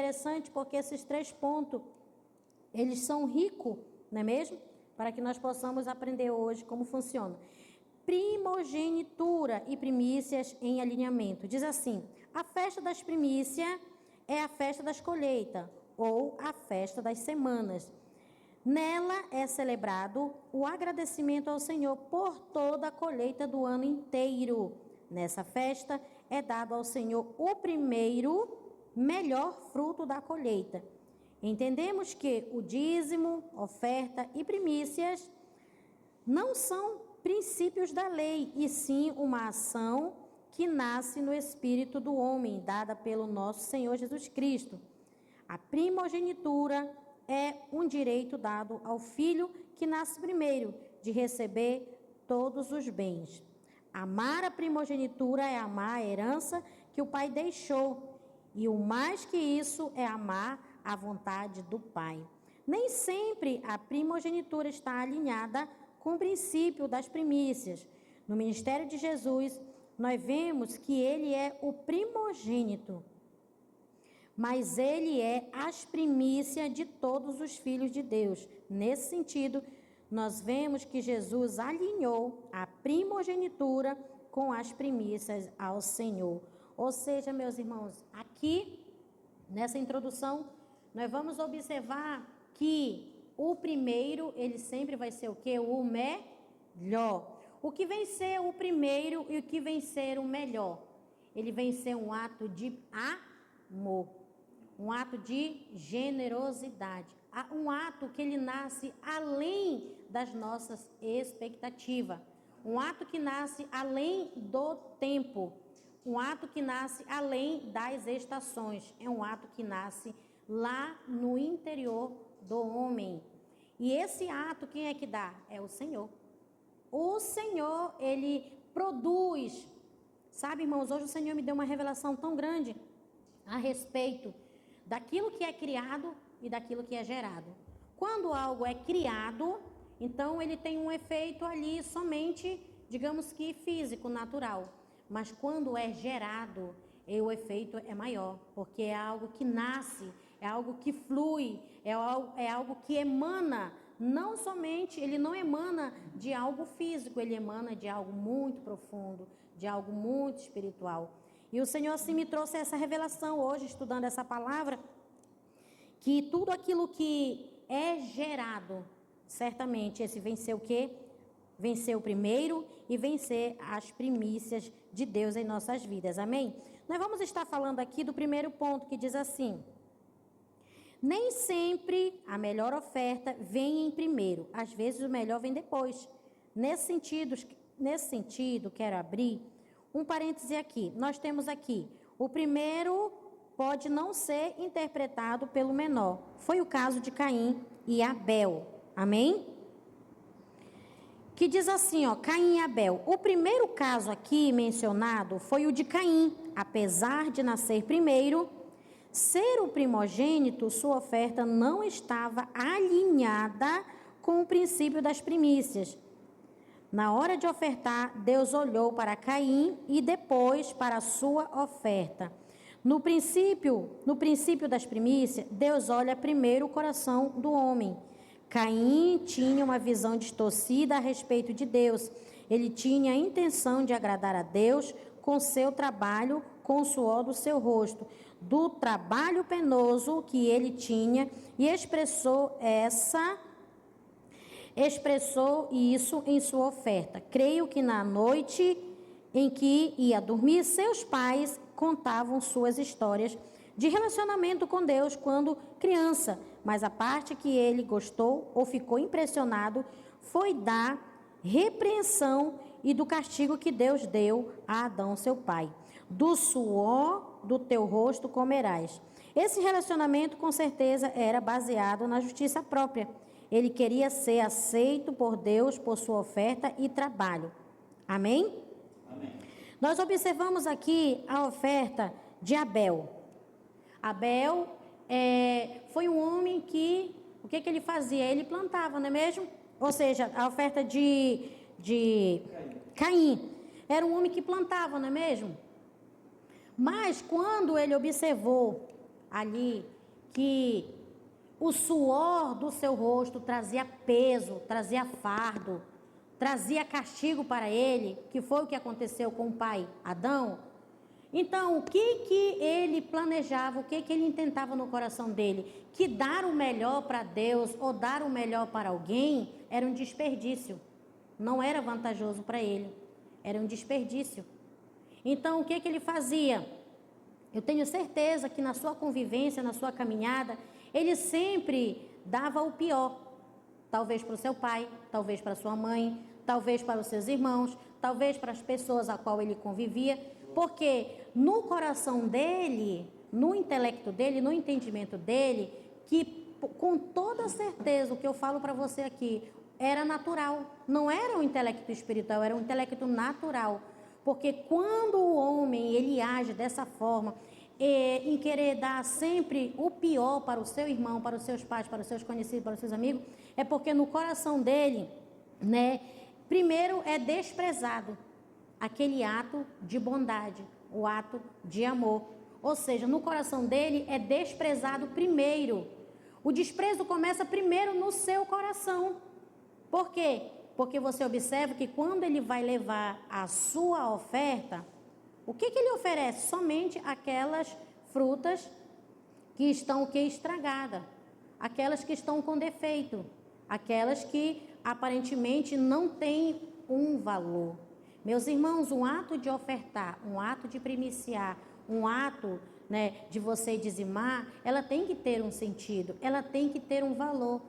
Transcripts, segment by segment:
interessante porque esses 3 pontos, eles são ricos, não é mesmo? Para que nós possamos aprender hoje como funciona. Primogenitura e primícias em alinhamento. Diz assim: a festa das primícias é a festa das colheitas, ou a festa das semanas. Nela é celebrado o agradecimento ao Senhor por toda a colheita do ano inteiro. Nessa festa é dado ao Senhor o primeiro, melhor fruto da colheita. Entendemos que o dízimo, oferta e primícias não são princípios da lei, e sim uma ação que nasce no espírito do homem, dada pelo nosso Senhor Jesus Cristo. A primogenitura é um direito dado ao filho que nasce primeiro, de receber todos os bens. Amar a primogenitura é amar a herança que o pai deixou, e o mais que isso é amar a vontade do pai. Nem sempre a primogenitura está alinhada com o princípio das primícias. No ministério de Jesus, nós vemos que ele é o primogênito, mas ele é as primícias de todos os filhos de Deus. Nesse sentido, nós vemos que Jesus alinhou a primogenitura com as primícias ao Senhor. Ou seja, meus irmãos, aqui, nessa introdução, nós vamos observar que o primeiro, ele sempre vai ser o quê? O melhor. O que vem ser o primeiro e o que vem ser o melhor? Ele vem ser um ato de amor, um ato de generosidade, um ato que ele nasce além das nossas expectativas, um ato que nasce além do tempo, um ato que nasce além das estações, é um ato que nasce lá no interior do homem. E esse ato, quem é que dá? É o Senhor. O Senhor, ele produz. Sabe, irmãos, hoje o Senhor me deu uma revelação tão grande a respeito daquilo que é criado e daquilo que é gerado. Quando algo é criado, então ele tem um efeito ali somente, digamos que físico, natural. Mas quando é gerado, o efeito é maior, porque é algo que nasce, é algo que flui, é algo que emana. Não somente, ele não emana de algo físico, ele emana de algo muito profundo, de algo muito espiritual. E o Senhor assim me trouxe essa revelação hoje, estudando essa palavra, que tudo aquilo que é gerado, certamente esse vencer o quê? Vencer o primeiro e vencer as primícias de Deus em nossas vidas, amém? Nós vamos estar falando aqui do primeiro ponto, que diz assim: nem sempre a melhor oferta vem em primeiro, às vezes o melhor vem depois. Nesse sentido, quero abrir um parêntese aqui. Nós temos aqui, o primeiro pode não ser interpretado pelo menor. Foi o caso de Caim e Abel, amém? Que diz assim, ó, Caim e Abel. O primeiro caso aqui mencionado foi o de Caim. Apesar de nascer primeiro, ser o primogênito, sua oferta não estava alinhada com o princípio das primícias. Na hora de ofertar, Deus olhou para Caim e depois para a sua oferta. No princípio das primícias, Deus olha primeiro o coração do homem. Caim tinha uma visão distorcida a respeito de Deus. Ele tinha a intenção de agradar a Deus com seu trabalho, com o suor do seu rosto, do trabalho penoso que ele tinha, e expressou isso em sua oferta. Creio que na noite em que ia dormir, seus pais contavam suas histórias de relacionamento com Deus quando criança, mas a parte que ele gostou ou ficou impressionado foi da repreensão e do castigo que Deus deu a Adão, seu pai. Do suor do teu rosto comerás. Esse relacionamento com certeza era baseado na justiça própria. Ele queria ser aceito por Deus por sua oferta e trabalho. Amém? Amém. Nós observamos aqui a oferta de Abel. Abel foi um homem que, o que ele fazia? Ele plantava, não é mesmo? Ou seja, a oferta de Caim era um homem que plantava, não é mesmo? Mas quando ele observou ali que o suor do seu rosto trazia peso, trazia fardo, trazia castigo para ele, que foi o que aconteceu com o pai Adão. Então, o que ele planejava, o que ele intentava no coração dele? Que dar o melhor para Deus ou dar o melhor para alguém era um desperdício. Não era vantajoso para ele, era um desperdício. Então, o que ele fazia? Eu tenho certeza que na sua convivência, na sua caminhada, ele sempre dava o pior. Talvez para o seu pai, talvez para a sua mãe, talvez para os seus irmãos, talvez para as pessoas a qual ele convivia. Porque no coração dele, no intelecto dele, no entendimento dele, que com toda certeza o que eu falo para você aqui era natural. Não era um intelecto espiritual, era um intelecto natural. Porque quando o homem ele age dessa forma, em querer dar sempre o pior para o seu irmão, para os seus pais, para os seus conhecidos, para os seus amigos, é porque no coração dele, né, primeiro é desprezado aquele ato de bondade, o ato de amor. Ou seja, no coração dele é desprezado primeiro. O desprezo começa primeiro no seu coração. Por quê? Porque você observa que quando ele vai levar a sua oferta, o que ele oferece? Somente aquelas frutas que estão estragadas, aquelas que estão com defeito, aquelas que aparentemente não têm um valor. Meus irmãos, um ato de ofertar, um ato de primiciar, um ato, né, de você dizimar, ela tem que ter um sentido, ela tem que ter um valor.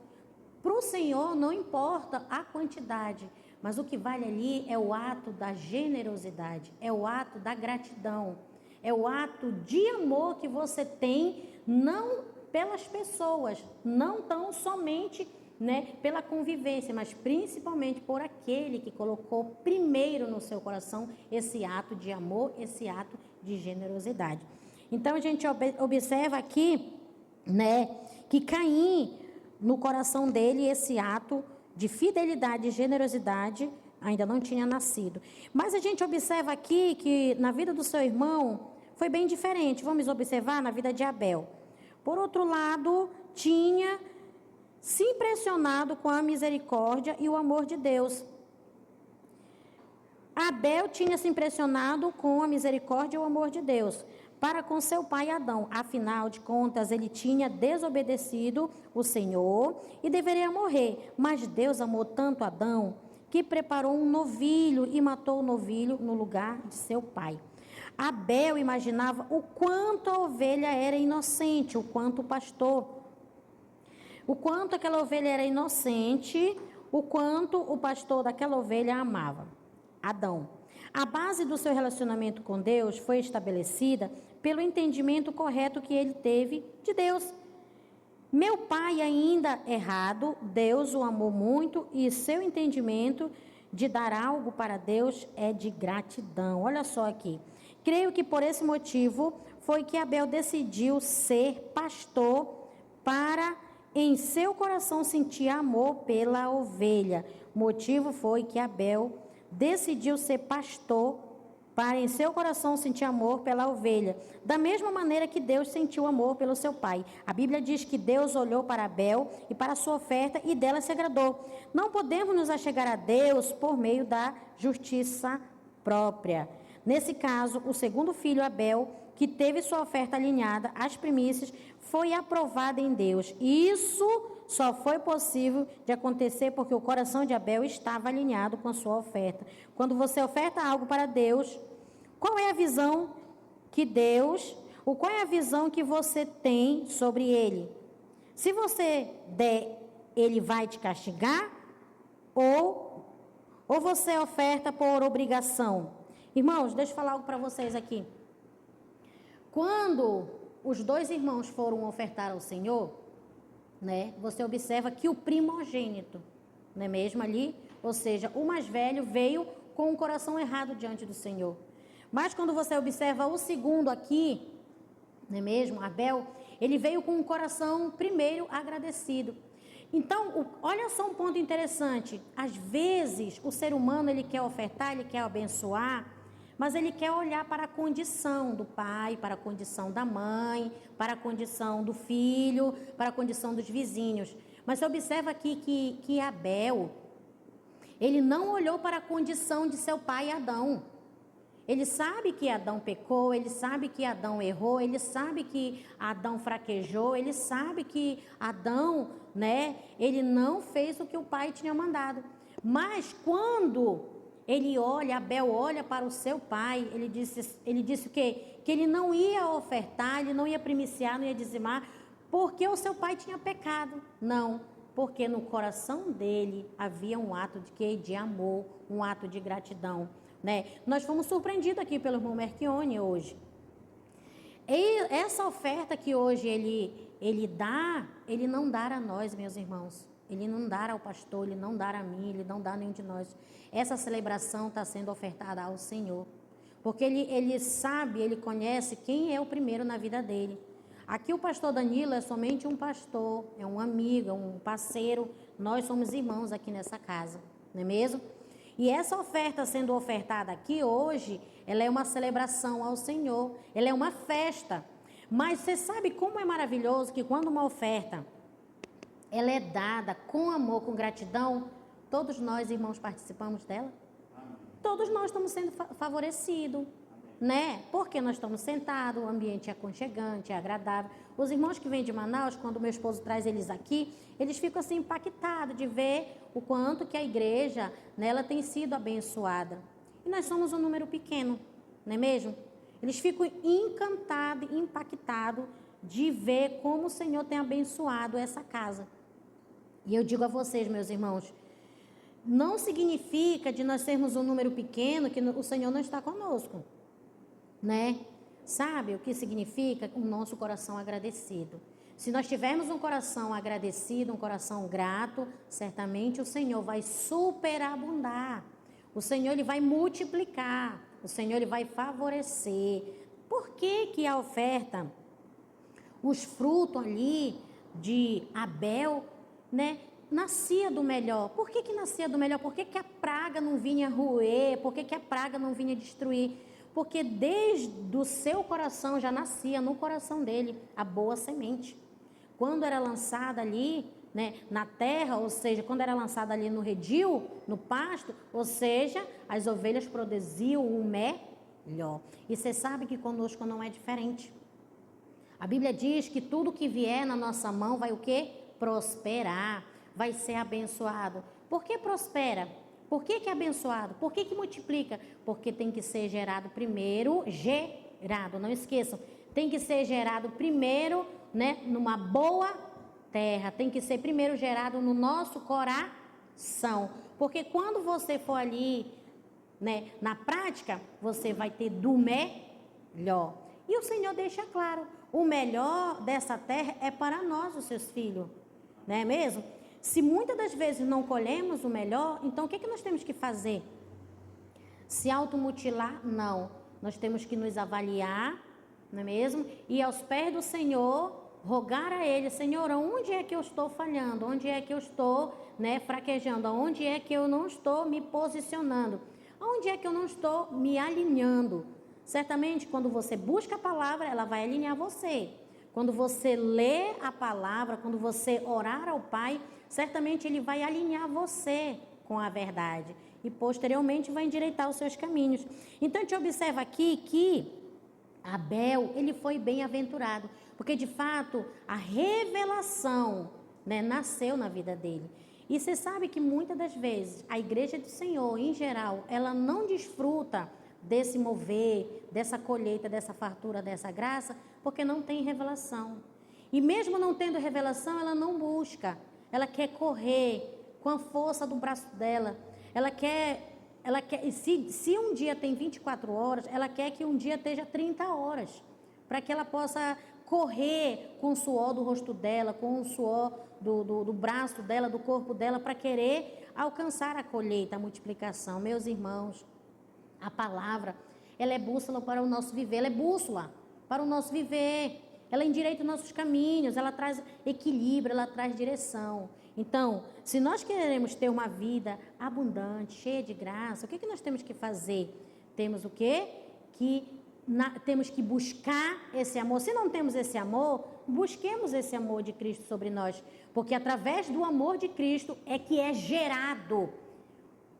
Para o Senhor não importa a quantidade, mas o que vale ali é o ato da generosidade, é o ato da gratidão, é o ato de amor que você tem, não pelas pessoas, não tão somente, né, pela convivência, mas principalmente por aquele que colocou primeiro no seu coração esse ato de amor, esse ato de generosidade. Então a gente observa aqui, né, que Caim, no coração dele, esse ato de fidelidade e generosidade ainda não tinha nascido. Mas a gente observa aqui que na vida do seu irmão foi bem diferente. Vamos observar na vida de Abel. Por outro lado, tinha se impressionado com a misericórdia e o amor de Deus. Abel tinha se impressionado com a misericórdia e o amor de Deus para com seu pai Adão. Afinal de contas, ele tinha desobedecido o Senhor e deveria morrer. Mas Deus amou tanto Adão que preparou um novilho e matou o novilho no lugar de seu pai. Abel imaginava o quanto a ovelha era inocente, o quanto o pastor, o quanto aquela ovelha era inocente, o quanto o pastor daquela ovelha amava Adão. A base do seu relacionamento com Deus foi estabelecida pelo entendimento correto que ele teve de Deus. Meu pai, ainda errado, Deus o amou muito e seu entendimento de dar algo para Deus é de gratidão. Olha só aqui. Creio que por esse motivo foi que Abel decidiu ser pastor para em seu coração sentir amor pela ovelha. O motivo foi que Abel decidiu ser pastor para em seu coração sentir amor pela ovelha, da mesma maneira que Deus sentiu amor pelo seu pai. A Bíblia diz que Deus olhou para Abel e para a sua oferta e dela se agradou. Não podemos nos achegar a Deus por meio da justiça própria. Nesse caso, o segundo filho, Abel, que teve sua oferta alinhada às primícias, foi aprovada em Deus. Isso só foi possível de acontecer porque o coração de Abel estava alinhado com a sua oferta. Quando você oferta algo para Deus, qual é a visão que Deus, ou qual é a visão que você tem sobre Ele? Se você der, Ele vai te castigar? Ou você oferta por obrigação? Irmãos, deixa eu falar algo para vocês aqui. Quando os dois irmãos foram ofertar ao Senhor, né, você observa que o primogênito, não é mesmo ali? Ou seja, o mais velho veio com o coração errado diante do Senhor. Mas quando você observa o segundo aqui, não é mesmo? Abel, ele veio com o coração primeiro agradecido. Então, olha só um ponto interessante. Às vezes, o ser humano, ele quer ofertar, ele quer abençoar, mas ele quer olhar para a condição do pai, para a condição da mãe, para a condição do filho, para a condição dos vizinhos. Mas você observa aqui que Abel, ele não olhou para a condição de seu pai Adão. Ele sabe que Adão pecou, ele sabe que Adão errou, ele sabe que Adão fraquejou, ele sabe que Adão, né, ele não fez o que o pai tinha mandado. Mas quando ele olha, Abel olha para o seu pai, ele disse o quê? Que ele não ia ofertar, ele não ia primiciar, não ia dizimar, porque o seu pai tinha pecado. Não, porque no coração dele havia um ato de quê? De amor, um ato de gratidão. Né? Nós fomos surpreendidos aqui pelo irmão Merchione hoje. E essa oferta que hoje ele dá, ele não dá a nós, meus irmãos. Ele não dá ao pastor, ele não dá a mim, ele não dá a nenhum de nós. Essa celebração está sendo ofertada ao Senhor. Porque ele sabe, ele conhece quem é o primeiro na vida dele. Aqui o pastor Danilo é somente um pastor, é um amigo, é um parceiro. Nós somos irmãos aqui nessa casa, não é mesmo? E essa oferta sendo ofertada aqui hoje, ela é uma celebração ao Senhor, ela é uma festa. Mas você sabe como é maravilhoso que quando uma oferta, ela é dada com amor, com gratidão, todos nós, irmãos, participamos dela? Amém. Todos nós estamos sendo favorecidos, né? Porque nós estamos sentados, o ambiente é aconchegante, é agradável. Os irmãos que vêm de Manaus, quando meu esposo traz eles aqui, eles ficam assim impactados de ver o quanto que a igreja, né, ela tem sido abençoada. E nós somos um número pequeno, não é mesmo? Eles ficam encantados, impactados de ver como o Senhor tem abençoado essa casa. E eu digo a vocês, meus irmãos, não significa de nós sermos um número pequeno que o Senhor não está conosco, né? Sabe o que significa? O nosso coração agradecido. Se nós tivermos um coração agradecido, um coração grato, certamente o Senhor vai superabundar. O Senhor ele vai multiplicar. O Senhor ele vai favorecer. Por que que a oferta, os frutos ali de Abel, né, nascia do melhor? Por que que nascia do melhor? Por que que a praga não vinha roer? Por que que a praga não vinha destruir? Porque desde o seu coração já nascia no coração dele a boa semente. Quando era lançada ali, né, na terra, ou seja, quando era lançada ali no redil, no pasto, ou seja, as ovelhas produziam o melhor. E você sabe que conosco não é diferente. A Bíblia diz que tudo que vier na nossa mão vai o quê? Prosperar, vai ser abençoado. Por que prospera? Por que que é abençoado? Por que que multiplica? Porque tem que ser gerado primeiro, não esqueçam, tem que ser gerado primeiro, né, numa boa terra, tem que ser primeiro gerado no nosso coração, porque quando você for ali, né, na prática, você vai ter do melhor. E o Senhor deixa claro, o melhor dessa terra é para nós, os seus filhos, não é mesmo? Se muitas das vezes não colhemos o melhor, então o que nós temos que fazer? Se automutilar? Não. Nós temos que nos avaliar, não é mesmo? E aos pés do Senhor, rogar a Ele, Senhor, onde é que eu estou falhando? Onde é que eu estou, né, fraquejando? Onde é que eu não estou me posicionando? Onde é que eu não estou me alinhando? Certamente, quando você busca a palavra, ela vai alinhar você. Quando você lê a palavra, quando você orar ao Pai, certamente Ele vai alinhar você com a verdade. E posteriormente vai endireitar os seus caminhos. Então, a gente observa aqui que Abel, ele foi bem-aventurado. Porque, de fato, a revelação, né, nasceu na vida dele. E você sabe que muitas das vezes, a igreja do Senhor, em geral, ela não desfruta desse mover, dessa colheita, dessa fartura, dessa graça, porque não tem revelação. E mesmo não tendo revelação, ela não busca. Ela quer correr com a força do braço dela. Ela quer se um dia tem 24 horas, ela quer que um dia esteja 30 horas, para que ela possa correr com o suor do rosto dela, com o suor do braço dela, do corpo dela, para querer alcançar a colheita, a multiplicação. Meus irmãos, a palavra, ela é bússola para o nosso viver, ela é bússola para o nosso viver, ela endireita os nossos caminhos, ela traz equilíbrio, ela traz direção. Então, se nós queremos ter uma vida abundante, cheia de graça, o que nós temos que fazer? Temos o quê? Temos que buscar esse amor. Se não temos esse amor, busquemos esse amor de Cristo sobre nós, porque através do amor de Cristo é que é gerado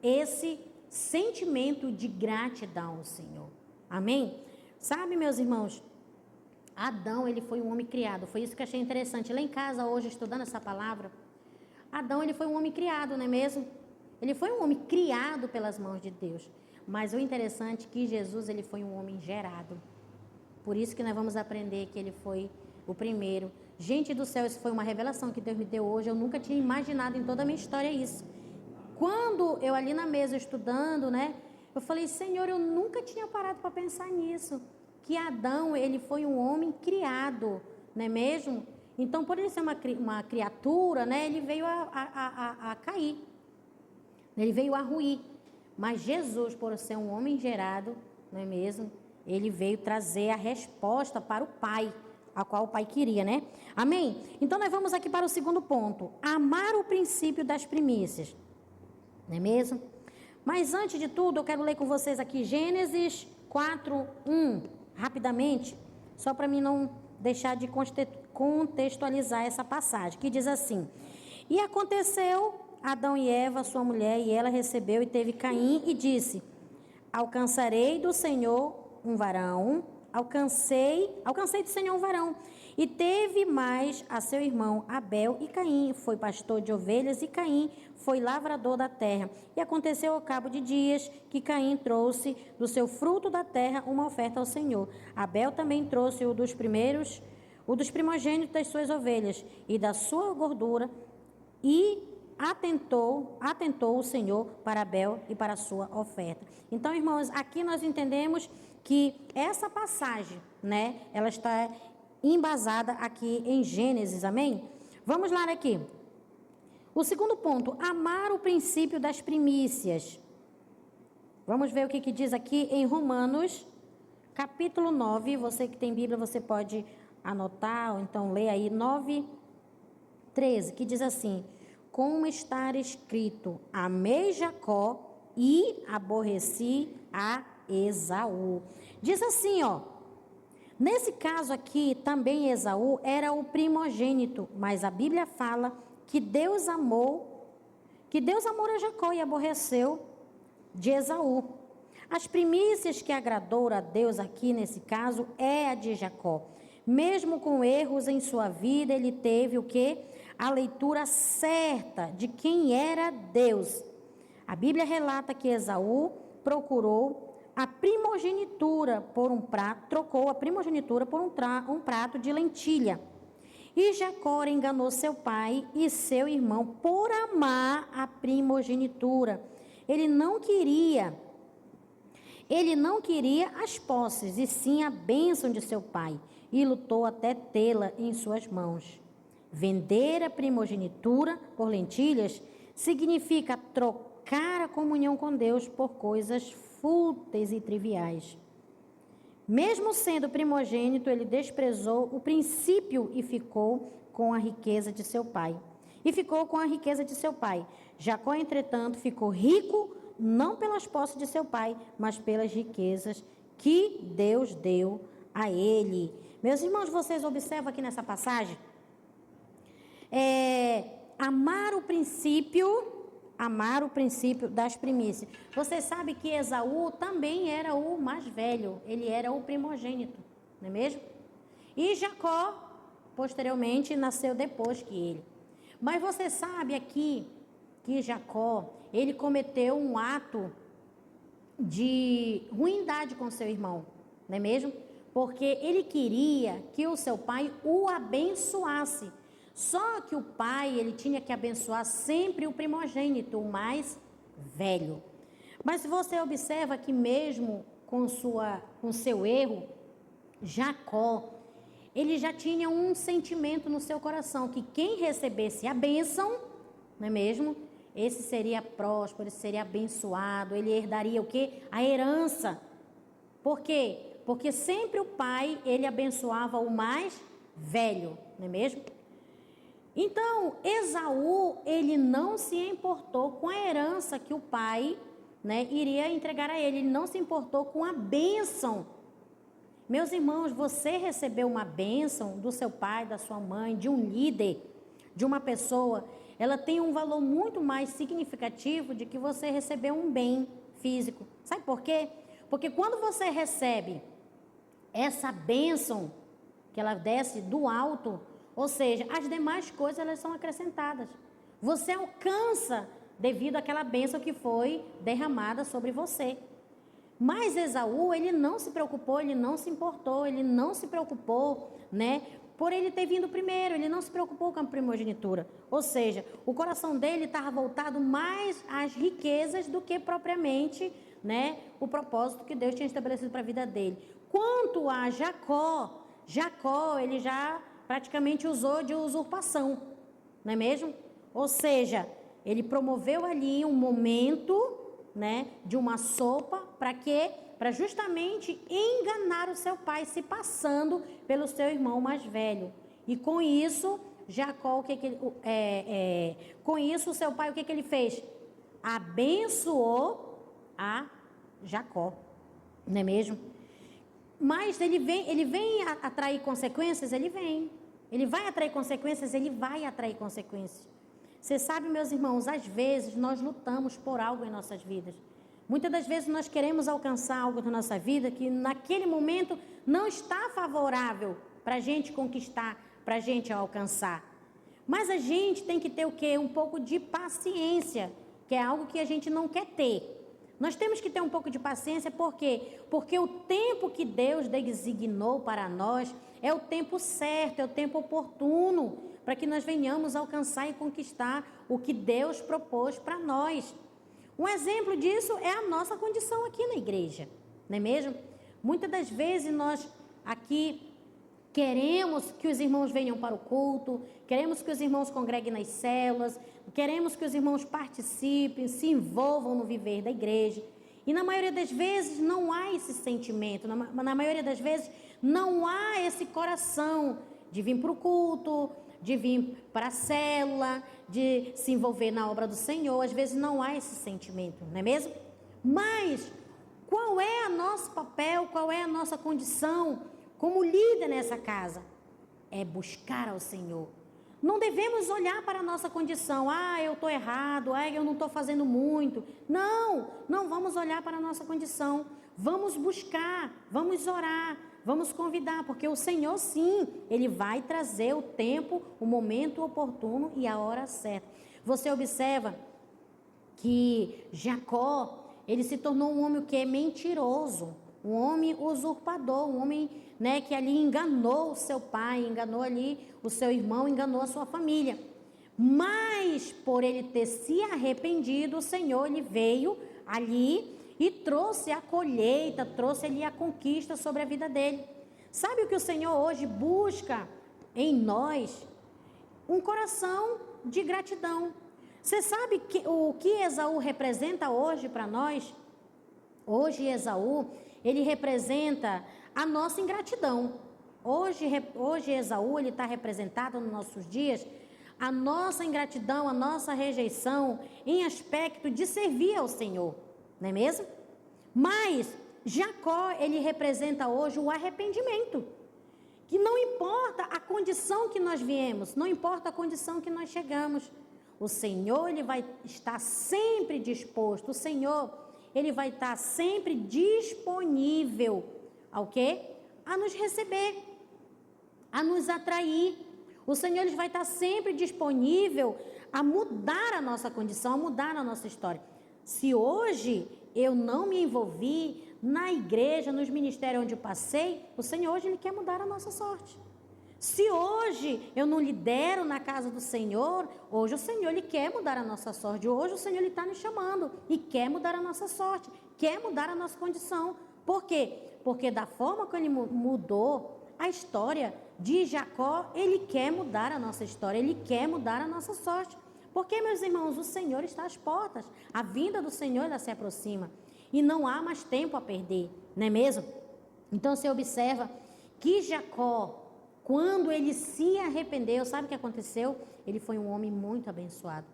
esse sentimento de gratidão ao Senhor. Amém? Sabe, meus irmãos, Adão, ele foi um homem criado. Foi isso que eu achei interessante. Lá em casa, hoje, estudando essa palavra, Adão, ele foi um homem criado, não é mesmo? Ele foi um homem criado pelas mãos de Deus. Mas o interessante é que Jesus, ele foi um homem gerado. Por isso que nós vamos aprender que ele foi o primeiro. Gente do céu, isso foi uma revelação que Deus me deu hoje. Eu nunca tinha imaginado em toda a minha história isso. Quando eu ali na mesa estudando, né? Eu falei, Senhor, eu nunca tinha parado para pensar nisso. Que Adão, ele foi um homem criado, não é mesmo? Então, por ele ser uma criatura, né? Ele veio a cair. Ele veio a ruir. Mas Jesus, por ser um homem gerado, não é mesmo? Ele veio trazer a resposta para o Pai, a qual o Pai queria, né? Amém? Então, nós vamos aqui para o segundo ponto. Amar o princípio das primícias. Não é mesmo? Mas, antes de tudo, eu quero ler com vocês aqui Gênesis 4:1, rapidamente, só para mim não deixar de contextualizar essa passagem, que diz assim: E aconteceu Adão e Eva, sua mulher, e ela recebeu e teve Caim, e disse: Alcançarei do Senhor um varão, alcancei do Senhor um varão. E teve mais a seu irmão Abel, e Caim foi pastor de ovelhas, e Caim foi lavrador da terra. E aconteceu ao cabo de dias que Caim trouxe do seu fruto da terra uma oferta ao Senhor. Abel também trouxe o dos primogênitos das suas ovelhas e da sua gordura, e atentou o Senhor para Abel e para a sua oferta. Então, irmãos, aqui nós entendemos que essa passagem, né, ela está embasada aqui em Gênesis, amém? Vamos lá aqui. O segundo ponto, amar o princípio das primícias. Vamos ver o que diz aqui em Romanos, capítulo 9. Você que tem Bíblia, você pode anotar, ou então ler aí, 9:13, que diz assim: Como está escrito, amei Jacó e aborreci a Esaú. Diz assim, ó. Nesse caso aqui, também Esaú era o primogênito, mas a Bíblia fala que Deus amou a Jacó e aborreceu de Esaú. As primícias que agradou a Deus aqui nesse caso é a de Jacó. Mesmo com erros em sua vida, ele teve o quê? A leitura certa de quem era Deus. A Bíblia relata que Esaú trocou a primogenitura por um prato de lentilha. E Jacó enganou seu pai e seu irmão por amar a primogenitura. Ele não queria as posses, e sim a bênção de seu pai, e lutou até tê-la em suas mãos. Vender a primogenitura por lentilhas significa trocar a comunhão com Deus por coisas fúteis e triviais. Mesmo sendo primogênito, ele desprezou o princípio e ficou com a riqueza de seu pai. Jacó, entretanto, ficou rico não pelas posses de seu pai, mas pelas riquezas que Deus deu a ele. Meus irmãos, vocês observam aqui nessa passagem? Amar o princípio das primícias. Você sabe que Esaú também era o mais velho, ele era o primogênito, não é mesmo? E Jacó, posteriormente, nasceu depois que ele. Mas você sabe aqui que Jacó, ele cometeu um ato de ruindade com seu irmão, não é mesmo? Porque ele queria que o seu pai o abençoasse. Só que o pai, ele tinha que abençoar sempre o primogênito, o mais velho. Mas se você observa que mesmo com seu erro, Jacó, ele já tinha um sentimento no seu coração, que quem recebesse a bênção, não é mesmo? Esse seria próspero, esse seria abençoado, ele herdaria o quê? A herança. Por quê? Porque sempre o pai, ele abençoava o mais velho, não é mesmo? Então, Esaú, ele não se importou com a herança que o pai né, iria entregar a ele. Ele não se importou com a bênção. Meus irmãos, você recebeu uma bênção do seu pai, da sua mãe, de um líder, de uma pessoa, ela tem um valor muito mais significativo de que você recebeu um bem físico. Sabe por quê? Porque quando você recebe essa bênção que ela desce do alto, ou seja, as demais coisas elas são acrescentadas. Você alcança devido àquela bênção que foi derramada sobre você. Mas Esaú, ele não se preocupou, ele não se importou, ele não se preocupou, né, por ele ter vindo primeiro, ele não se preocupou com a primogenitura. Ou seja, o coração dele estava voltado mais às riquezas do que propriamente, né, o propósito que Deus tinha estabelecido para a vida dele. Quanto a Jacó, ele já praticamente usou de usurpação, não é mesmo? Ou seja, ele promoveu ali um momento, né, de uma sopa, para quê? Para justamente enganar o seu pai, se passando pelo seu irmão mais velho. E com isso, Jacó, com isso o seu pai, o que ele fez? Abençoou a Jacó, não é mesmo? Mas ele vem atrair consequências? Ele vem. Ele vai atrair consequências? Ele vai atrair consequências. Você sabe, meus irmãos, às vezes nós lutamos por algo em nossas vidas. Muitas das vezes nós queremos alcançar algo na nossa vida que naquele momento não está favorável para a gente conquistar, para a gente alcançar. Mas a gente tem que ter o quê? Um pouco de paciência, que é algo que a gente não quer ter. Nós temos que ter um pouco de paciência, por quê? Porque o tempo que Deus designou para nós é o tempo certo, é o tempo oportuno, para que nós venhamos alcançar e conquistar o que Deus propôs para nós. Um exemplo disso é a nossa condição aqui na igreja, não é mesmo? Muitas das vezes nós aqui queremos que os irmãos venham para o culto, queremos que os irmãos congreguem nas células, queremos que os irmãos participem, se envolvam no viver da igreja. E na maioria das vezes não há esse sentimento, na maioria das vezes não há esse coração de vir para o culto, de vir para a célula, de se envolver na obra do Senhor. Às vezes não há esse sentimento, não é mesmo? Mas qual é o nosso papel, qual é a nossa condição como líder nessa casa? É buscar ao Senhor. Não devemos olhar para a nossa condição. Eu estou errado, eu não estou fazendo muito. Não vamos olhar para a nossa condição. Vamos buscar, vamos orar, vamos convidar, porque o Senhor, sim, Ele vai trazer o tempo, o momento oportuno e a hora certa. Você observa que Jacó, ele se tornou um homem que é mentiroso, um homem usurpador, um homem, né, que ali enganou o seu pai, enganou ali o seu irmão, enganou a sua família. Mas por ele ter se arrependido, o Senhor, ele veio ali e trouxe a colheita, trouxe ali a conquista sobre a vida dele. Sabe o que o Senhor hoje busca em nós? Um coração de gratidão. Você sabe o que Esaú representa hoje para nós? Hoje Esaú, ele representa a nossa ingratidão. Hoje Esaú, ele está representado nos nossos dias, a nossa ingratidão, a nossa rejeição em aspecto de servir ao Senhor, não é mesmo? Mas Jacó, ele representa hoje o arrependimento, que não importa a condição que nós viemos, não importa a condição que nós chegamos, o Senhor, ele vai estar sempre disposto, o Senhor, ele vai estar sempre disponível ao quê? A nos receber, a nos atrair. O Senhor, ele vai estar sempre disponível a mudar a nossa condição, a mudar a nossa história. Se hoje eu não me envolvi na igreja, nos ministérios onde eu passei, o Senhor hoje, ele quer mudar a nossa sorte. Se hoje eu não lidero na casa do Senhor, hoje o Senhor, ele quer mudar a nossa sorte. Hoje o Senhor, ele está nos chamando e quer mudar a nossa sorte, quer mudar a nossa condição. Por quê? Porque da forma que ele mudou a história de Jacó, ele quer mudar a nossa história, ele quer mudar a nossa sorte. Porque, meus irmãos, o Senhor está às portas, a vinda do Senhor, ela se aproxima e não há mais tempo a perder, não é mesmo? Então você observa que Jacó, quando ele se arrependeu, sabe o que aconteceu? Ele foi um homem muito abençoado.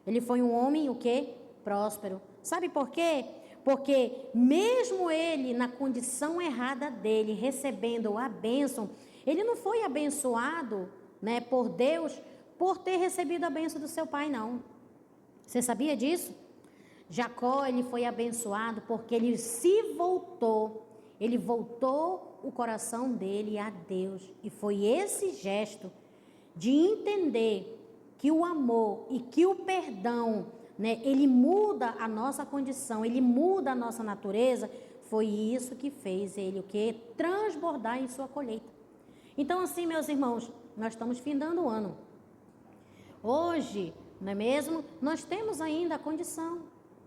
Ele foi um homem, o quê? Próspero. Sabe por quê? Porque mesmo ele, na condição errada dele, recebendo a bênção, ele não foi abençoado, né, por Deus, por ter recebido a bênção do seu pai, não. Você sabia disso? Jacó, ele foi abençoado porque ele voltou o coração dele a Deus. E foi esse gesto de entender que o amor e que o perdão, né, ele muda a nossa condição, ele muda a nossa natureza, foi isso que fez ele o quê? Transbordar em sua colheita. Então, assim, meus irmãos, nós estamos findando o ano. Hoje, não é mesmo? Nós temos ainda a condição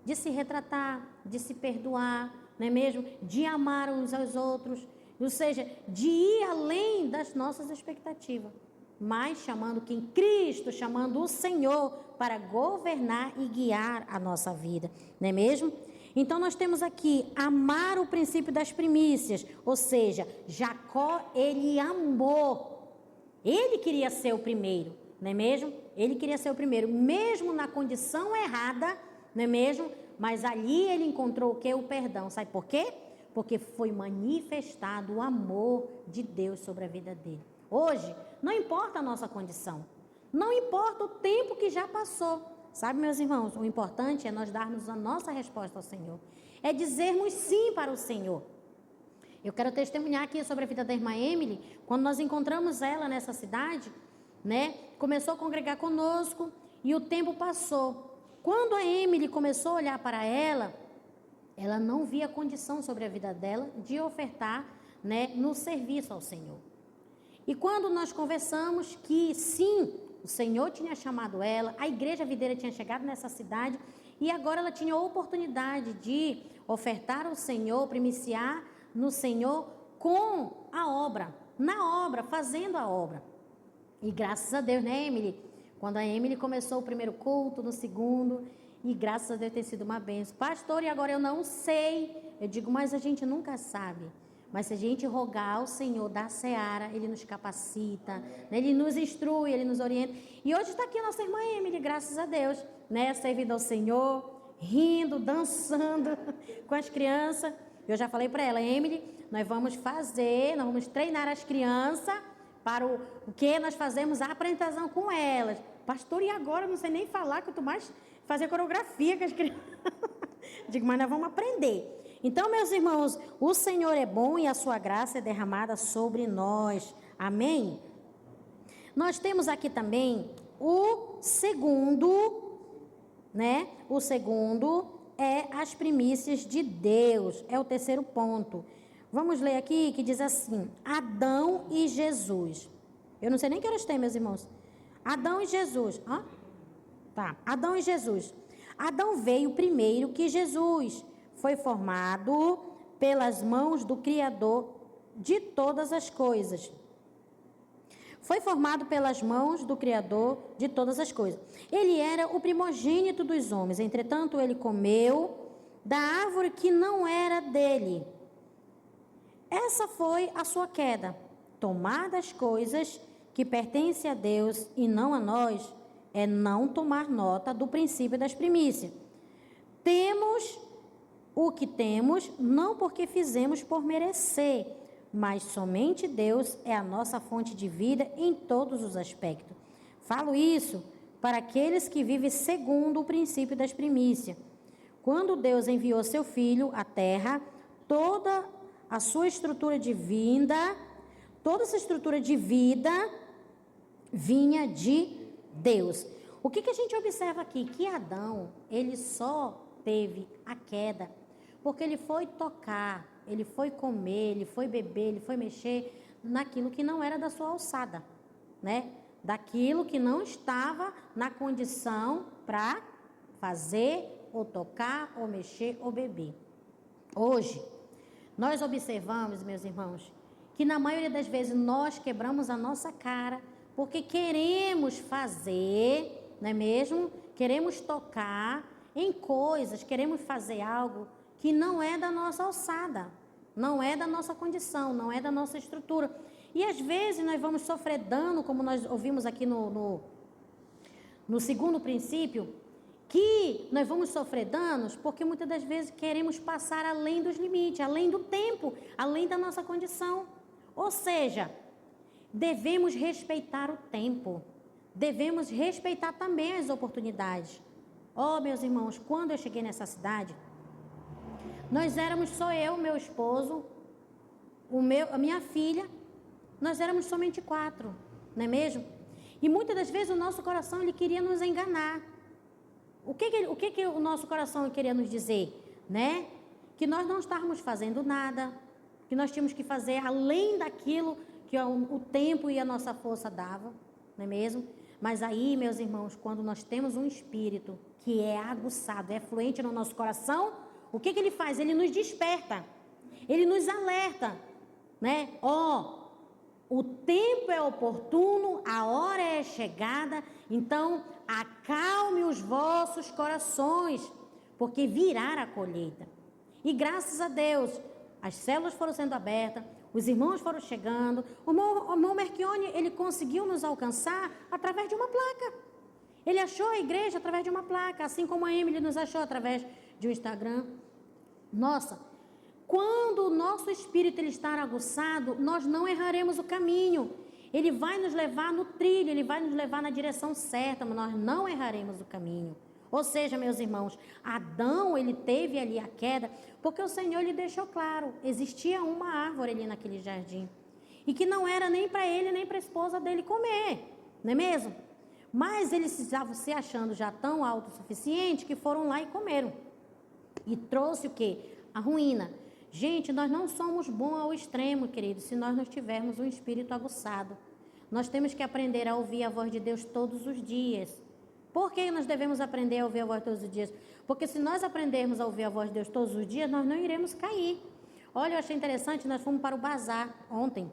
de se retratar, de se perdoar, não é mesmo? De amar uns aos outros, ou seja, de ir além das nossas expectativas, mas chamando quem? Cristo, chamando o Senhor para governar e guiar a nossa vida, não é mesmo? Então nós temos aqui amar o princípio das primícias, ou seja, Jacó, ele amou, ele queria ser o primeiro, não é mesmo? Ele queria ser o primeiro, mesmo na condição errada, não é mesmo? Mas ali ele encontrou o que? O perdão. Sabe por quê? Porque foi manifestado o amor de Deus sobre a vida dele. Hoje, não importa a nossa condição, não importa o tempo que já passou. Sabe, meus irmãos, o importante é nós darmos a nossa resposta ao Senhor. É dizermos sim para o Senhor. Eu quero testemunhar aqui sobre a vida da irmã Emily. Quando nós encontramos ela nessa cidade, né? Começou a congregar conosco e o tempo passou. Quando a Emily começou a olhar para ela não via condição sobre a vida dela de ofertar, né, no serviço ao Senhor. E quando nós conversamos que sim, o Senhor tinha chamado ela, a igreja videira tinha chegado nessa cidade e agora ela tinha a oportunidade de ofertar ao Senhor, primiciar no Senhor com a obra, na obra, fazendo a obra. E graças a Deus, né, Emily? Quando a Emily começou o primeiro culto, no segundo, e graças a Deus tem sido uma bênção. Pastor, e agora eu não sei. Eu digo, mas a gente nunca sabe. Mas se a gente rogar ao Senhor da seara, Ele nos capacita, né? Ele nos instrui, Ele nos orienta. E hoje está aqui a nossa irmã Emily, graças a Deus, né? Servindo ao Senhor, rindo, dançando com as crianças. Eu já falei para ela, Emily, nós vamos treinar as crianças para o que nós fazemos a apresentação com elas. Pastor, e agora? Não sei nem falar, quanto mais fazer coreografia com as crianças. Digo, mas nós vamos aprender. Então, meus irmãos, o Senhor é bom e a sua graça é derramada sobre nós. Amém? Nós temos aqui também o segundo, né? O segundo é as primícias de Deus. É o terceiro ponto. Vamos ler aqui que diz assim: Adão e Jesus. Eu não sei nem que horas tem, meus irmãos. Adão e Jesus. Tá. Adão e Jesus. Adão veio primeiro que Jesus. Foi formado pelas mãos do Criador de todas as coisas. Foi formado pelas mãos do Criador de todas as coisas. Ele era o primogênito dos homens. Entretanto, ele comeu da árvore que não era dele. Essa foi a sua queda. Tomar das coisas que pertencem a Deus e não a nós é não tomar nota do princípio das primícias. Temos o que temos, não porque fizemos por merecer, mas somente Deus é a nossa fonte de vida em todos os aspectos. Falo isso para aqueles que vivem segundo o princípio das primícias. Quando Deus enviou seu Filho à terra, toda a sua estrutura de vida, toda essa estrutura de vida vinha de Deus. O que a gente observa aqui? Que Adão, ele só teve a queda porque ele foi tocar, ele foi comer, ele foi beber, ele foi mexer naquilo que não era da sua alçada, né? Daquilo que não estava na condição para fazer, ou tocar, ou mexer, ou beber. Hoje, nós observamos, meus irmãos, que na maioria das vezes nós quebramos a nossa cara porque queremos fazer, não é mesmo? Queremos tocar em coisas, queremos fazer algo que não é da nossa alçada, não é da nossa condição, não é da nossa estrutura. E às vezes nós vamos sofrer dano, como nós ouvimos aqui no segundo princípio, que nós vamos sofrer danos porque muitas das vezes queremos passar além dos limites, além do tempo, além da nossa condição. Ou seja, devemos respeitar o tempo, devemos respeitar também as oportunidades. Oh, meus irmãos, quando eu cheguei nessa cidade, nós éramos só eu, meu esposo, a minha filha, nós éramos somente 4, não é mesmo? E muitas das vezes o nosso coração ele queria nos enganar. O que o nosso coração queria nos dizer, né? Que nós não estávamos fazendo nada, que nós tínhamos que fazer além daquilo que o tempo e a nossa força dava, não é mesmo? Mas aí, meus irmãos, quando nós temos um espírito que é aguçado, é fluente no nosso coração, o que ele faz? Ele nos desperta, ele nos alerta, né? O tempo é oportuno, a hora é chegada, então acalme os vossos corações, porque virá a colheita. E graças a Deus, as células foram sendo abertas, os irmãos foram chegando, o irmão Merchione, ele conseguiu nos alcançar através de uma placa. Ele achou a igreja através de uma placa, assim como a Emily nos achou através de um Instagram. Nossa, quando o nosso espírito ele está aguçado, nós não erraremos o caminho. Ele vai nos levar no trilho, ele vai nos levar na direção certa, mas nós não erraremos o caminho. Ou seja, meus irmãos, Adão, ele teve ali a queda, porque o Senhor lhe deixou claro, existia uma árvore ali naquele jardim, e que não era nem para ele, nem para a esposa dele comer, não é mesmo? Mas eles estavam se achando já tão autossuficientes que foram lá e comeram. E trouxe o quê? A ruína. Gente, nós não somos bons ao extremo, queridos, se nós não tivermos um espírito aguçado. Nós temos que aprender a ouvir a voz de Deus todos os dias. Por que nós devemos aprender a ouvir a voz todos os dias? Porque se nós aprendermos a ouvir a voz de Deus todos os dias, nós não iremos cair. Olha, eu achei interessante, nós fomos para o bazar ontem.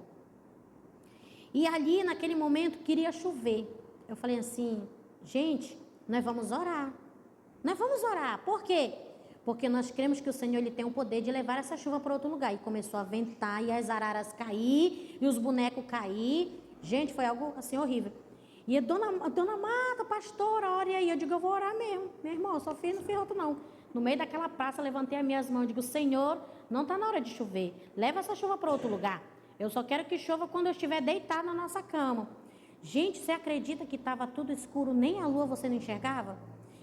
E ali, naquele momento, queria chover. Eu falei assim, gente, nós vamos orar. Nós vamos orar. Por quê? Porque nós cremos que o Senhor ele tem o poder de levar essa chuva para outro lugar. E começou a ventar, e as araras cair, e os bonecos cair. Gente, foi algo assim horrível. E a dona Marta, pastora, ora aí. Eu digo, eu vou orar mesmo. Meu irmão, eu só fiz, não fiz outro não. No meio daquela praça, levantei as minhas mãos e digo, Senhor, não está na hora de chover. Leva essa chuva para outro lugar. Eu só quero que chova quando eu estiver deitado na nossa cama. Gente, você acredita que estava tudo escuro, nem a lua você não enxergava?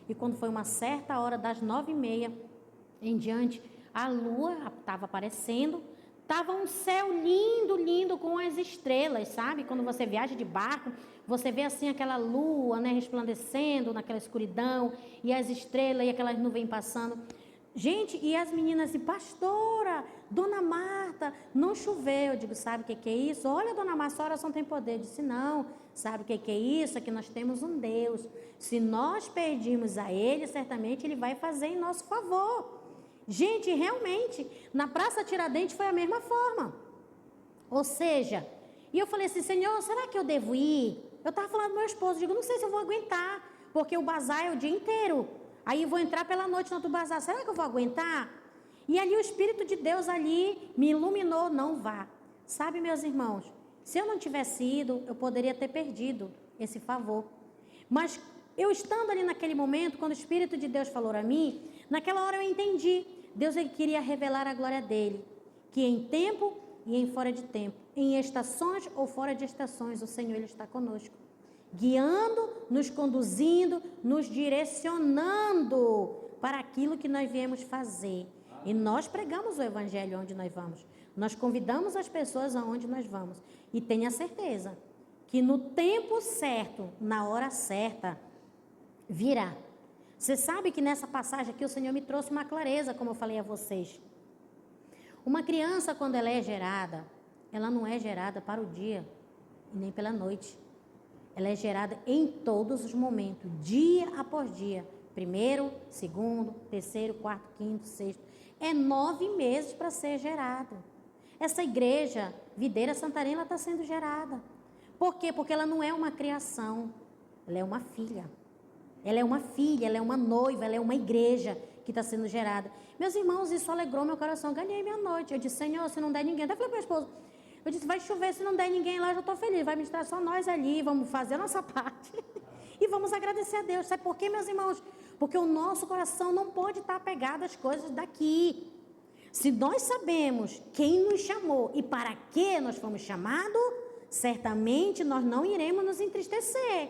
E quando foi uma certa hora, das 9h30 em diante, a lua estava aparecendo, estava um céu lindo, lindo, com as estrelas, sabe? Quando você viaja de barco, você vê assim aquela lua, né, resplandecendo naquela escuridão, e as estrelas e aquelas nuvens passando. Gente, e as meninas assim, pastora, dona Marta, não choveu. Eu digo, sabe o que é isso? Olha, dona Marta, sua oração tem poder. Eu disse, não, sabe o que é isso? É que nós temos um Deus. Se nós pedirmos a Ele, certamente Ele vai fazer em nosso favor. Gente, realmente, na Praça Tiradentes foi a mesma forma. Ou seja, e eu falei assim, Senhor, será que eu devo ir? Eu estava falando com meu esposo, digo, não sei se eu vou aguentar, porque o bazar é o dia inteiro. Aí eu vou entrar pela noite no outro bazar, será que eu vou aguentar? E ali o Espírito de Deus ali me iluminou, não vá. Sabe, meus irmãos, se eu não tivesse ido, eu poderia ter perdido esse favor. Mas eu estando ali naquele momento, quando o Espírito de Deus falou a mim, naquela hora eu entendi. Deus ele queria revelar a glória dele, que em tempo e em fora de tempo, em estações ou fora de estações, o Senhor ele está conosco, guiando, nos conduzindo, nos direcionando para aquilo que nós viemos fazer. E nós pregamos o Evangelho onde nós vamos. Nós convidamos as pessoas aonde nós vamos. E tenha certeza que no tempo certo, na hora certa, virá. Você sabe que nessa passagem aqui o Senhor me trouxe uma clareza, como eu falei a vocês. Uma criança, quando ela é gerada, ela não é gerada para o dia e nem pela noite. Ela é gerada em todos os momentos, dia após dia. 1º, 2º, 3º, 4º, 5º, 6º. É 9 meses para ser gerado. Essa igreja, Videira Santarém, ela está sendo gerada. Por quê? Porque ela não é uma criação, ela é uma filha. Ela é uma filha, ela é uma noiva, ela é uma igreja que está sendo gerada. Meus irmãos, isso alegrou meu coração. Eu ganhei minha noite. Eu disse, Senhor, se não der ninguém... Até falei para meu esposo, eu disse, vai chover, se não der ninguém lá, eu já estou feliz. Vai ministrar só nós ali, vamos fazer a nossa parte. E vamos agradecer a Deus. Sabe por quê, meus irmãos? Porque o nosso coração não pode estar apegado às coisas daqui. Se nós sabemos quem nos chamou e para que nós fomos chamados, certamente nós não iremos nos entristecer.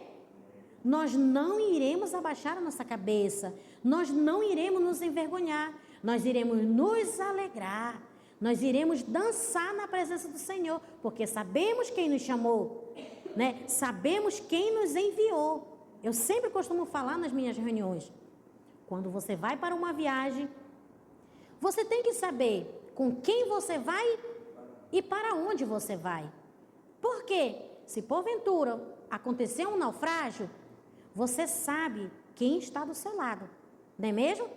Nós não iremos abaixar a nossa cabeça. Nós não iremos nos envergonhar. Nós iremos nos alegrar. Nós iremos dançar na presença do Senhor, porque sabemos quem nos chamou, né? Sabemos quem nos enviou. Eu sempre costumo falar nas minhas reuniões, quando você vai para uma viagem, você tem que saber com quem você vai e para onde você vai. Porque se porventura acontecer um naufrágio, você sabe quem está do seu lado, não é mesmo?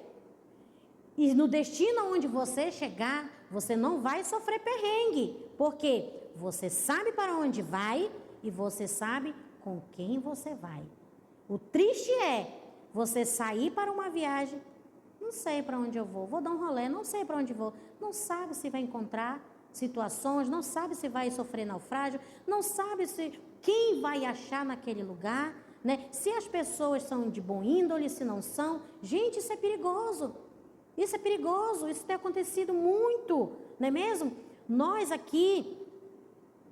E no destino onde você chegar, você não vai sofrer perrengue, porque você sabe para onde vai e você sabe com quem você vai. O triste é você sair para uma viagem, não sei para onde eu vou dar um rolê, não sei para onde vou, não sabe se vai encontrar situações, não sabe se vai sofrer naufrágio, não sabe se quem vai achar naquele lugar, né? Se as pessoas são de bom índole, se não são. Gente, isso é perigoso. Isso é perigoso, isso tem acontecido muito, não é mesmo? Nós aqui,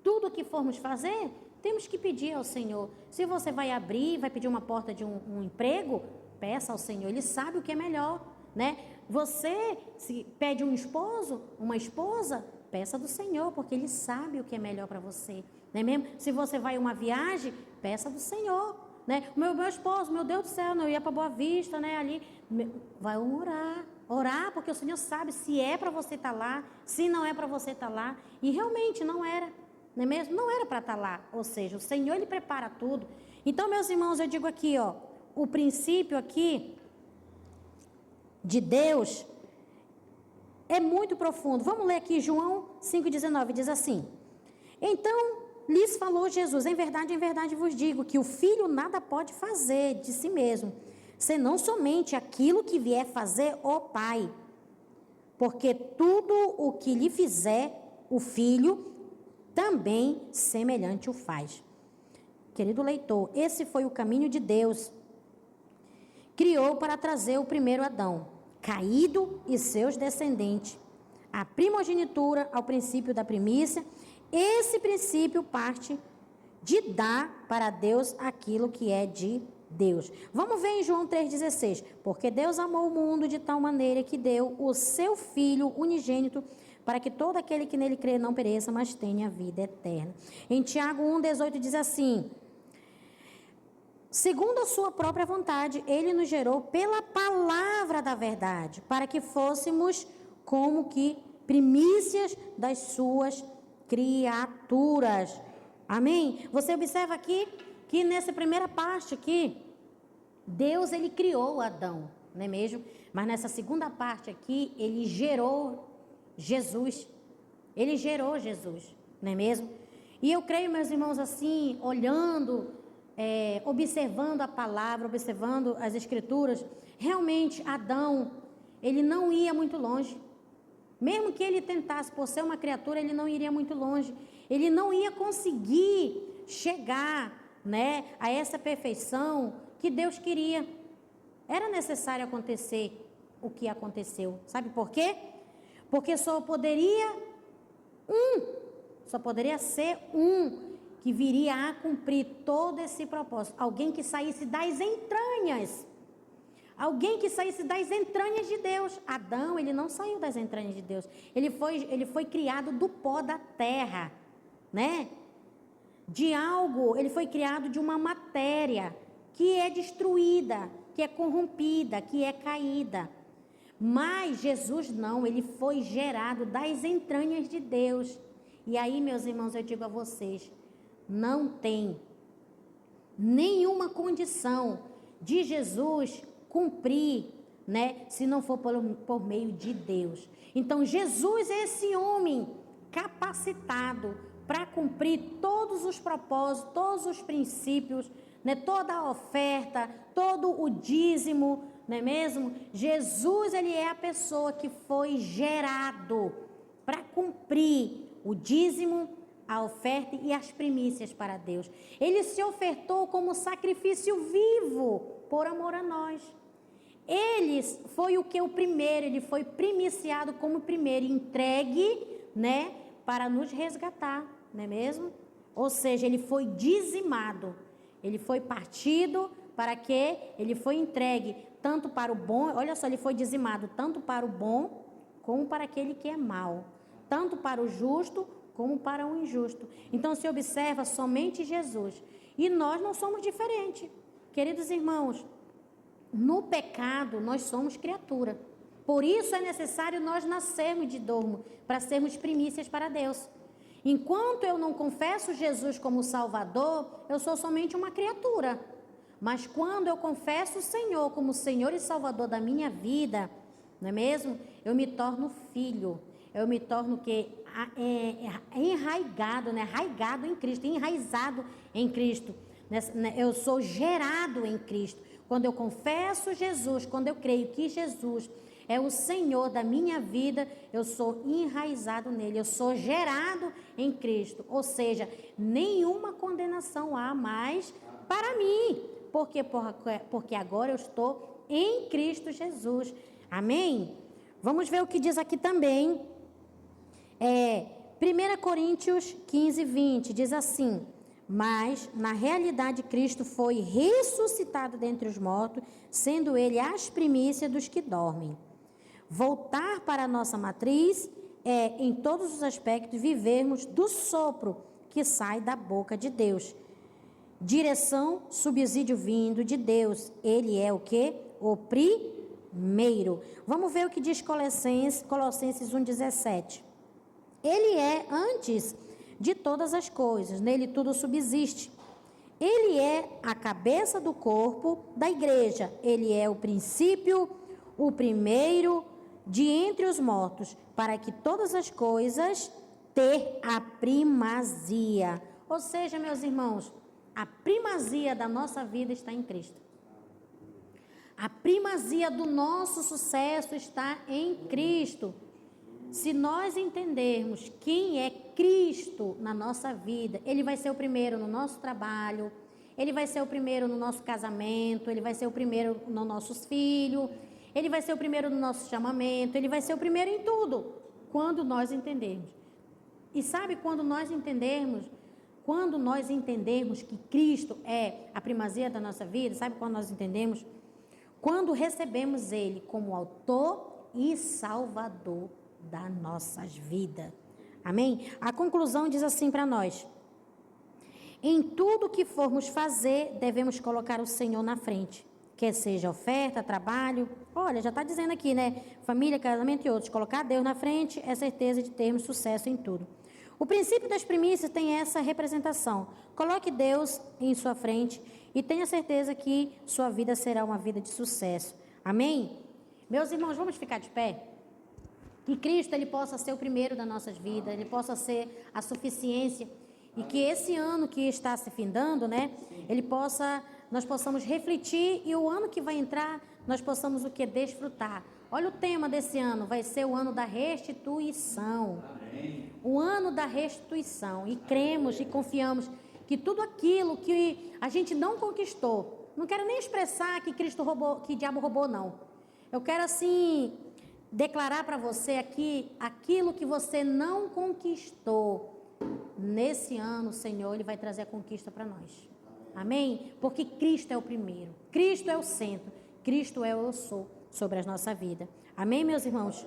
tudo que formos fazer, temos que pedir ao Senhor. Se você vai abrir, vai pedir uma porta de um emprego, peça ao Senhor, Ele sabe o que é melhor, né? Você, se pede um esposo, uma esposa, peça do Senhor, porque Ele sabe o que é melhor para você, não é mesmo? Se você vai uma viagem, peça do Senhor, né? O meu esposo, meu Deus do céu, eu ia para Boa Vista, né? Ali, vai orar, porque o Senhor sabe se é para você estar lá, se não é para você estar lá, e realmente não era, não é mesmo? Não era para estar lá, ou seja, o Senhor, Ele prepara tudo. Então, meus irmãos, eu digo aqui, ó, o princípio aqui de Deus é muito profundo. Vamos ler aqui João 5,19, diz assim: então lhes falou Jesus, em verdade vos digo, que o Filho nada pode fazer de si mesmo, senão somente aquilo que vier fazer o Pai, porque tudo o que lhe fizer o Filho, também semelhante o faz. Querido leitor, esse foi o caminho de Deus. Criou para trazer o primeiro Adão, caído, e seus descendentes. A primogenitura ao princípio da primícia. Esse princípio parte de dar para Deus aquilo que é de Deus. Vamos ver em João 3,16. Porque Deus amou o mundo de tal maneira que deu o seu Filho unigênito, para que todo aquele que nele crê não pereça, mas tenha vida eterna. Em Tiago 1,18 diz assim: segundo a sua própria vontade, Ele nos gerou pela palavra da verdade, para que fôssemos como que primícias das suas criaturas. Amém? Você observa aqui que nessa primeira parte aqui, Deus, Ele criou Adão, não é mesmo? Mas nessa segunda parte aqui, Ele gerou Jesus. Ele gerou Jesus, não é mesmo? E eu creio, meus irmãos, assim, olhando, observando a palavra, observando as escrituras, realmente Adão, ele não ia muito longe. Mesmo que ele tentasse, por ser uma criatura, ele não iria muito longe. Ele não ia conseguir chegar, né, a essa perfeição que Deus queria. Era necessário acontecer o que aconteceu. Sabe por quê? Porque só poderia ser um que viria a cumprir todo esse propósito. Alguém que saísse das entranhas. Alguém que saísse das entranhas de Deus. Adão, ele não saiu das entranhas de Deus. Ele foi criado do pó da terra, né? De algo, ele foi criado de uma matéria que é destruída, que é corrompida, que é caída. Mas Jesus não, ele foi gerado das entranhas de Deus. E aí, meus irmãos, eu digo a vocês, não tem nenhuma condição de Jesus cumprir, né, se não for por meio de Deus. Então, Jesus é esse homem capacitado para cumprir todos os propósitos, todos os princípios, né, toda a oferta, todo o dízimo, não é mesmo? Jesus, ele é a pessoa que foi gerado para cumprir o dízimo, a oferta e as primícias para Deus. Ele se ofertou como sacrifício vivo por amor a nós. Ele foi o que o primeiro, ele foi primiciado como primeiro, entregue, né, para nos resgatar, não é mesmo? Ou seja, ele foi dizimado, ele foi partido para que ele foi entregue tanto para o bom, olha só, ele foi dizimado tanto para o bom como para aquele que é mau, tanto para o justo como para o injusto. Então se observa somente Jesus. E nós não somos diferentes. Queridos irmãos, no pecado nós somos criatura. Por isso é necessário nós nascermos de novo, para sermos primícias para Deus. Enquanto eu não confesso Jesus como Salvador, eu sou somente uma criatura. Mas quando eu confesso o Senhor como Senhor e Salvador da minha vida, não é mesmo? Eu me torno filho. Eu me torno enraigado, né? Arraigado em Cristo, enraizado em Cristo. Eu sou gerado em Cristo. Quando eu confesso Jesus, quando eu creio que Jesus é o Senhor da minha vida, eu sou enraizado nele, eu sou gerado em Cristo. Ou seja, nenhuma condenação há mais para mim. Porque agora eu estou em Cristo Jesus. Amém? Vamos ver o que diz aqui também. 1 Coríntios 15, 20, diz assim: mas, na realidade, Cristo foi ressuscitado dentre os mortos, sendo ele as primícias dos que dormem. Voltar para a nossa matriz é, em todos os aspectos, vivermos do sopro que sai da boca de Deus. Direção, subsídio vindo de Deus. Ele é o quê? O primeiro. Vamos ver o que diz Colossenses 1,17. Ele é antes de todas as coisas, nele tudo subsiste. Ele é a cabeça do corpo da igreja. Ele é o princípio, o primeiro de entre os mortos, para que todas as coisas ter a primazia. Ou seja, meus irmãos, a primazia da nossa vida está em Cristo. A primazia do nosso sucesso está em Cristo. Se nós entendermos quem é Cristo na nossa vida, ele vai ser o primeiro no nosso trabalho, ele vai ser o primeiro no nosso casamento, ele vai ser o primeiro nos nossos filhos, ele vai ser o primeiro no nosso chamamento, ele vai ser o primeiro em tudo, quando nós entendermos. E sabe quando nós entendermos que Cristo é a primazia da nossa vida, sabe quando nós entendemos? Quando recebemos ele como autor e salvador das nossas vidas. Amém? A conclusão diz assim para nós: em tudo que formos fazer, devemos colocar o Senhor na frente. Quer seja oferta, trabalho, olha, já está dizendo aqui, né? Família, casamento e outros. Colocar Deus na frente é certeza de termos sucesso em tudo. O princípio das primícias tem essa representação. Coloque Deus em sua frente e tenha certeza que sua vida será uma vida de sucesso. Amém? Meus irmãos, vamos ficar de pé? Que Cristo, ele possa ser o primeiro das nossas vidas, ele possa ser a suficiência, e que esse ano que está se findando, né, nós possamos refletir, e o ano que vai entrar, nós possamos o que? Desfrutar. Olha o tema desse ano, vai ser o ano da restituição. Amém. O ano da restituição, e cremos e confiamos que tudo aquilo que a gente não conquistou, não quero nem expressar que Cristo roubou, que o diabo roubou, não. Eu quero assim declarar para você aqui aquilo que você não conquistou. Nesse ano, o Senhor, ele vai trazer a conquista para nós. Amém? Porque Cristo é o primeiro. Cristo é o centro. Cristo é o eu sou sobre a nossa vida. Amém, meus irmãos?